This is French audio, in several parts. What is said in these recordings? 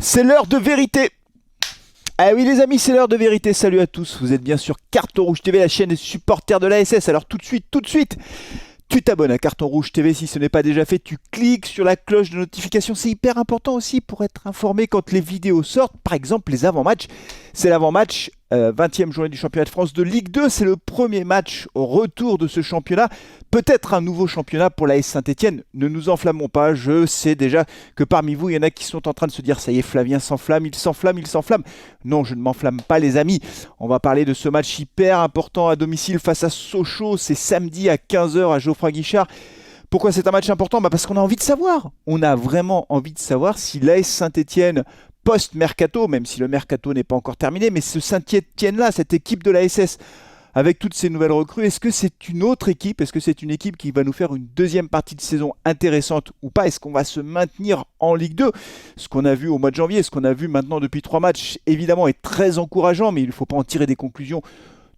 C'est l'heure de vérité. Ah oui les amis, c'est l'heure de vérité. Salut à tous, vous êtes bien sur Carton Rouge TV, la chaîne des supporters de l'ASS. Alors tout de suite, tu t'abonnes à Carton Rouge TV si ce n'est pas déjà fait. Tu cliques sur la cloche de notification. C'est hyper important aussi pour être informé quand les vidéos sortent. Par exemple, les avant-matchs. C'est l'avant-match 20e journée du championnat de France de Ligue 2. C'est le premier match au retour de ce championnat. Peut-être un nouveau championnat pour l'AS Saint-Etienne. Ne nous enflammons pas. Je sais déjà que parmi vous, il y en a qui sont en train de se dire « Ça y est, Flavien s'enflamme, il s'enflamme. » Non, je ne m'enflamme pas les amis. On va parler de ce match hyper important à domicile face à Sochaux. C'est samedi à 15h à Geoffroy Guichard. Pourquoi c'est un match important ? Parce qu'on a envie de savoir. On a vraiment envie de savoir si l'AS Saint-Etienne post-mercato, même si le mercato n'est pas encore terminé, mais ce Saint-Etienne-là, cette équipe de l'ASS, avec toutes ces nouvelles recrues, est-ce que c'est une autre équipe ? Est-ce que c'est une équipe qui va nous faire une deuxième partie de saison intéressante ou pas ? Est-ce qu'on va se maintenir en Ligue 2 ? Ce qu'on a vu au mois de janvier, ce qu'on a vu maintenant depuis 3 matchs, évidemment, est très encourageant, mais il ne faut pas en tirer des conclusions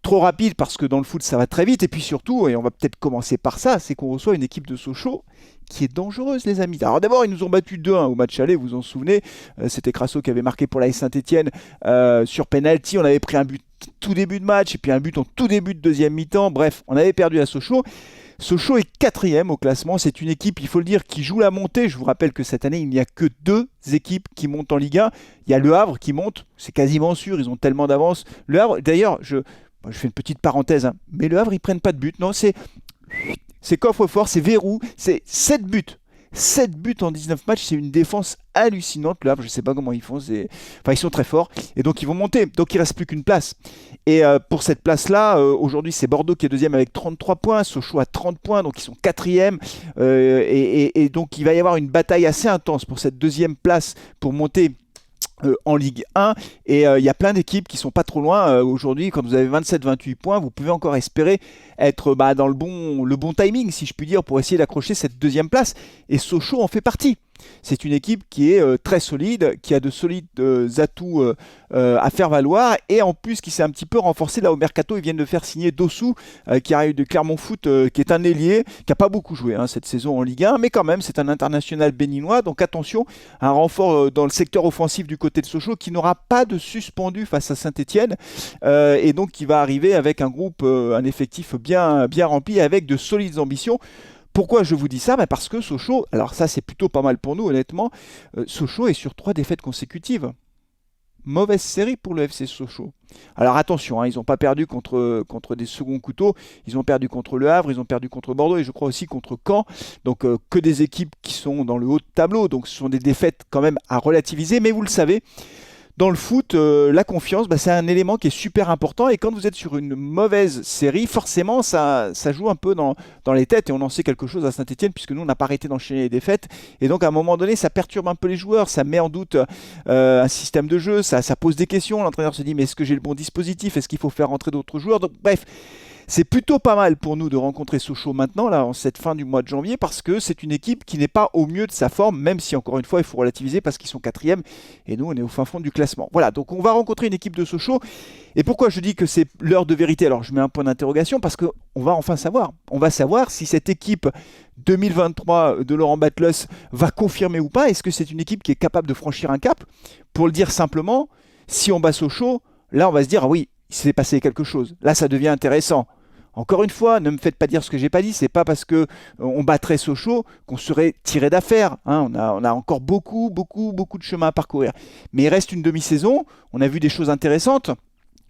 trop rapides parce que dans le foot, ça va très vite. Et puis surtout, et on va peut-être commencer par ça, c'est qu'on reçoit une équipe de Sochaux qui est dangereuse, les amis. Alors d'abord, ils nous ont battu 2-1 au match aller, vous vous en souvenez. C'était Crasso qui avait marqué pour l'AS Saint-Etienne sur penalty. On avait pris un but tout début de match et puis un but en tout début de deuxième mi-temps. Bref, on avait perdu à Sochaux. Sochaux est 4e au classement. C'est une équipe, il faut le dire, qui joue la montée. Je vous rappelle que cette année, il n'y a que 2 équipes qui montent en Ligue 1. Il y a Le Havre qui monte, c'est quasiment sûr, ils ont tellement d'avance. Le Havre, d'ailleurs, je fais une petite parenthèse, hein, mais Le Havre, ils prennent pas de but. Non, c'est coffre-fort, c'est verrou, c'est 7 buts. 7 buts en 19 matchs, c'est une défense hallucinante. Le Havre, je ne sais pas comment ils font, ils sont très forts. Et donc, ils vont monter. Donc, il ne reste plus qu'une place. Et pour cette place-là, aujourd'hui, c'est Bordeaux qui est 2e avec 33 points. Sochaux a 30 points, donc ils sont 4e. Et donc, il va y avoir une bataille assez intense pour cette 2e place pour monter en Ligue 1 et il y a plein d'équipes qui sont pas trop loin aujourd'hui. Quand vous avez 27-28 points, vous pouvez encore espérer être dans le bon timing, si je puis dire, pour essayer d'accrocher cette 2e place, et Sochaux en fait partie. C'est une équipe qui est très solide, qui a de solides atouts à faire valoir, et en plus qui s'est un petit peu renforcé là au mercato. Ils viennent de faire signer Dossou qui arrive de Clermont Foot, qui est un ailier, qui n'a pas beaucoup joué cette saison en Ligue 1, mais quand même c'est un international béninois. Donc attention, un renfort dans le secteur offensif du côté de Sochaux qui n'aura pas de suspendu face à Saint-Etienne, et donc qui va arriver avec un groupe, un effectif bien rempli, avec de solides ambitions. Pourquoi je vous dis ça ? Parce que Sochaux, alors ça c'est plutôt pas mal pour nous honnêtement, Sochaux est sur 3 défaites consécutives. Mauvaise série pour le FC Sochaux. Alors attention, ils n'ont pas perdu contre des seconds couteaux, ils ont perdu contre Le Havre, ils ont perdu contre Bordeaux et je crois aussi contre Caen. Donc que des équipes qui sont dans le haut de tableau, donc ce sont des défaites quand même à relativiser, mais vous le savez, dans le foot, la confiance, c'est un élément qui est super important, et quand vous êtes sur une mauvaise série, forcément ça joue un peu dans les têtes, et on en sait quelque chose à Saint-Etienne puisque nous on n'a pas arrêté d'enchaîner les défaites, et donc à un moment donné ça perturbe un peu les joueurs, ça met en doute un système de jeu, ça pose des questions. L'entraîneur se dit mais est-ce que j'ai le bon dispositif, est-ce qu'il faut faire rentrer d'autres joueurs? Donc bref, c'est plutôt pas mal pour nous de rencontrer Sochaux maintenant, là, en cette fin du mois de janvier, parce que c'est une équipe qui n'est pas au mieux de sa forme, même si, encore une fois, il faut relativiser parce qu'ils sont 4e et nous, on est au fin fond du classement. Voilà, donc on va rencontrer une équipe de Sochaux. Et pourquoi je dis que c'est l'heure de vérité ? Alors, je mets un point d'interrogation parce qu'on va enfin savoir. On va savoir si cette équipe 2023 de Laurent Batlos va confirmer ou pas. Est-ce que c'est une équipe qui est capable de franchir un cap ? Pour le dire simplement, si on bat Sochaux, là, on va se dire, ah oui, il s'est passé quelque chose. Là, ça devient intéressant. Encore une fois, ne me faites pas dire ce que j'ai pas dit. C'est pas parce que on battrait Sochaux qu'on serait tiré d'affaire. On a encore beaucoup de chemin à parcourir. Mais il reste une demi-saison. On a vu des choses intéressantes,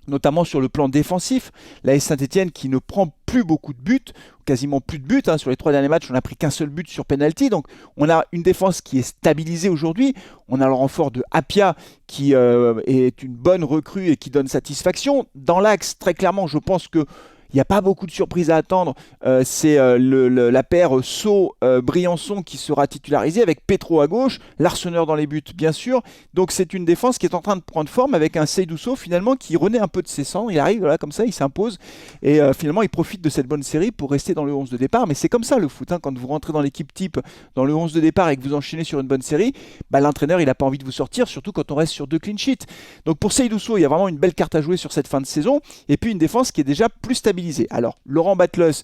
notamment sur le plan défensif. L'AS Saint-Etienne qui ne prend plus beaucoup de buts, quasiment plus de buts. Sur les 3 derniers matchs, on n'a pris qu'un seul but sur penalty. Donc on a une défense qui est stabilisée aujourd'hui. On a le renfort de Apia qui est une bonne recrue et qui donne satisfaction. Dans l'axe, très clairement, je pense que il n'y a pas beaucoup de surprises à attendre. C'est la paire Sceaux-Briançon qui sera titularisée avec Petro à gauche, Larsonneur dans les buts bien sûr. Donc c'est une défense qui est en train de prendre forme avec un Seydou Sow finalement qui renaît un peu de ses cendres. Il arrive là comme ça, il s'impose et finalement il profite de cette bonne série pour rester dans le 11 de départ. Mais c'est comme ça le foot, quand vous rentrez dans l'équipe type, dans le 11 de départ et que vous enchaînez sur une bonne série, l'entraîneur il n'a pas envie de vous sortir, surtout quand on reste sur 2 clean sheets. Donc pour Seydou Sow, il y a vraiment une belle carte à jouer sur cette fin de saison et puis une défense qui est déjà plus stabilisée. Alors, Laurent Batlos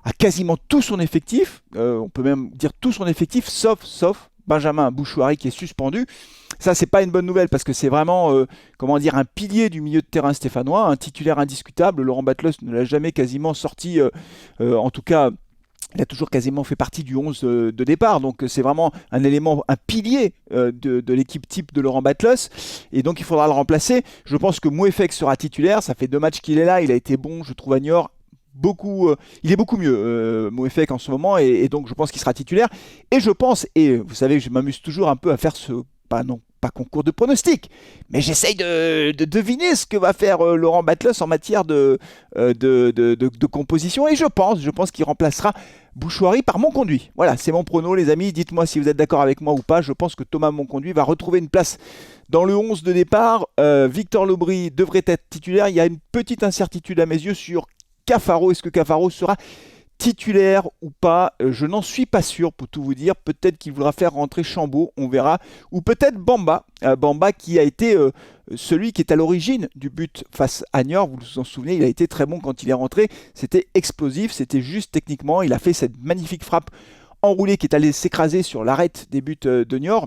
a quasiment tout son effectif, on peut même dire tout son effectif, sauf Benjamin Bouchouari qui est suspendu. Ça, c'est pas une bonne nouvelle parce que c'est vraiment, comment dire, un pilier du milieu de terrain stéphanois, un titulaire indiscutable. Laurent Batlos ne l'a jamais quasiment sorti, en tout cas. Il a toujours quasiment fait partie du 11 de départ, donc c'est vraiment un élément, un pilier de l'équipe type de Laurent Batlos, et donc il faudra le remplacer. Je pense que Mouefek sera titulaire, ça fait 2 matchs qu'il est là, il a été bon, je trouve à Niort, il est beaucoup mieux, Mouefek en ce moment, et donc je pense qu'il sera titulaire. Et je pense, et vous savez, je m'amuse toujours un peu à faire pas concours de pronostics, mais j'essaye de deviner ce que va faire Laurent Batlos en matière de composition, et je pense qu'il remplacera Bouchouari par Monconduit. Voilà, c'est mon prono, les amis. Dites-moi si vous êtes d'accord avec moi ou pas. Je pense que Thomas Monconduit va retrouver une place dans le 11 de départ. Victor Lobry devrait être titulaire. Il y a une petite incertitude à mes yeux sur Cafaro. Est-ce que Cafaro sera titulaire ou pas? Je n'en suis pas sûr pour tout vous dire. Peut-être qu'il voudra faire rentrer Chambaud, on verra. Ou peut-être Bamba. Bamba qui a été celui qui est à l'origine du but face à Niort. Vous vous en souvenez, il a été très bon quand il est rentré. C'était explosif, c'était juste techniquement. Il a fait cette magnifique frappe enroulée qui est allée s'écraser sur l'arête des buts de Niort.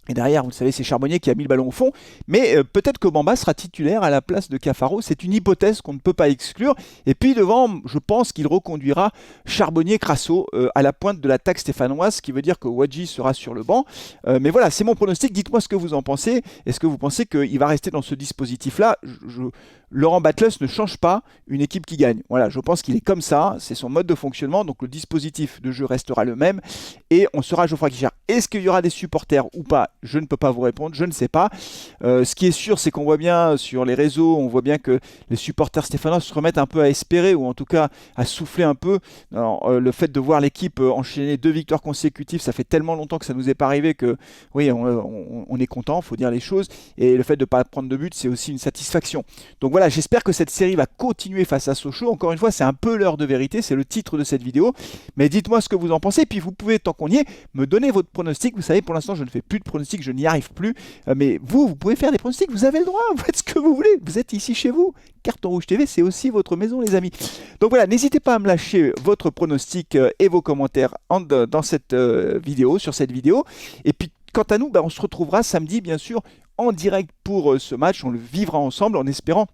Et derrière, vous le savez, c'est Charbonnier qui a mis le ballon au fond. Mais peut-être que Bamba sera titulaire à la place de Cafaro. C'est une hypothèse qu'on ne peut pas exclure. Et puis devant, je pense qu'il reconduira Charbonnier-Crasso à la pointe de l'attaque stéphanoise, ce qui veut dire que Wadji sera sur le banc. Mais voilà, c'est mon pronostic. Dites-moi ce que vous en pensez. Est-ce que vous pensez qu'il va rester dans ce dispositif-là? Laurent Batlos ne change pas une équipe qui gagne. Voilà, je pense qu'il est comme ça. C'est son mode de fonctionnement. Donc le dispositif de jeu restera le même. Et on sera Geoffroy Guichard. Est-ce qu'il y aura des supporters ou pas? Je ne peux pas vous répondre, je ne sais pas. Ce qui est sûr, c'est qu'on voit bien sur les réseaux, on voit bien que les supporters stéphanois se remettent un peu à espérer, ou en tout cas à souffler un peu. Alors, le fait de voir l'équipe enchaîner 2 victoires consécutives, ça fait tellement longtemps que ça nous est pas arrivé que, oui, on est content, il faut dire les choses. Et le fait de ne pas prendre de but, c'est aussi une satisfaction. Donc voilà, j'espère que cette série va continuer face à Sochaux. Encore une fois, c'est un peu l'heure de vérité, c'est le titre de cette vidéo. Mais dites-moi ce que vous en pensez, puis vous pouvez, tant qu'on y est, me donner votre pronostic. Vous savez, pour l'instant, je ne fais plus de pronostic, je n'y arrive plus, mais vous pouvez faire des pronostics, vous avez le droit, vous faites ce que vous voulez, vous êtes ici chez vous. Carton Rouge TV, c'est aussi votre maison, les amis. Donc voilà, n'hésitez pas à me lâcher votre pronostic et vos commentaires dans cette vidéo, sur cette vidéo. Et puis quant à nous, on se retrouvera samedi, bien sûr, en direct pour ce match. On le vivra ensemble en espérant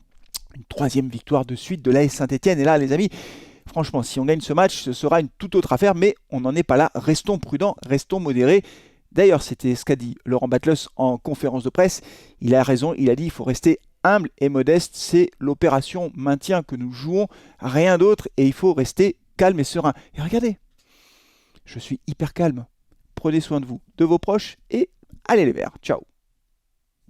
une 3e victoire de suite de l'AS Saint-Etienne. Et là, les amis, franchement, si on gagne ce match, ce sera une toute autre affaire, mais on n'en est pas là. Restons prudents, restons modérés. D'ailleurs, c'était ce qu'a dit Laurent Batlos en conférence de presse. Il a raison, il a dit qu'il faut rester humble et modeste. C'est l'opération maintien que nous jouons, rien d'autre. Et il faut rester calme et serein. Et regardez, je suis hyper calme. Prenez soin de vous, de vos proches et allez les Verts. Ciao.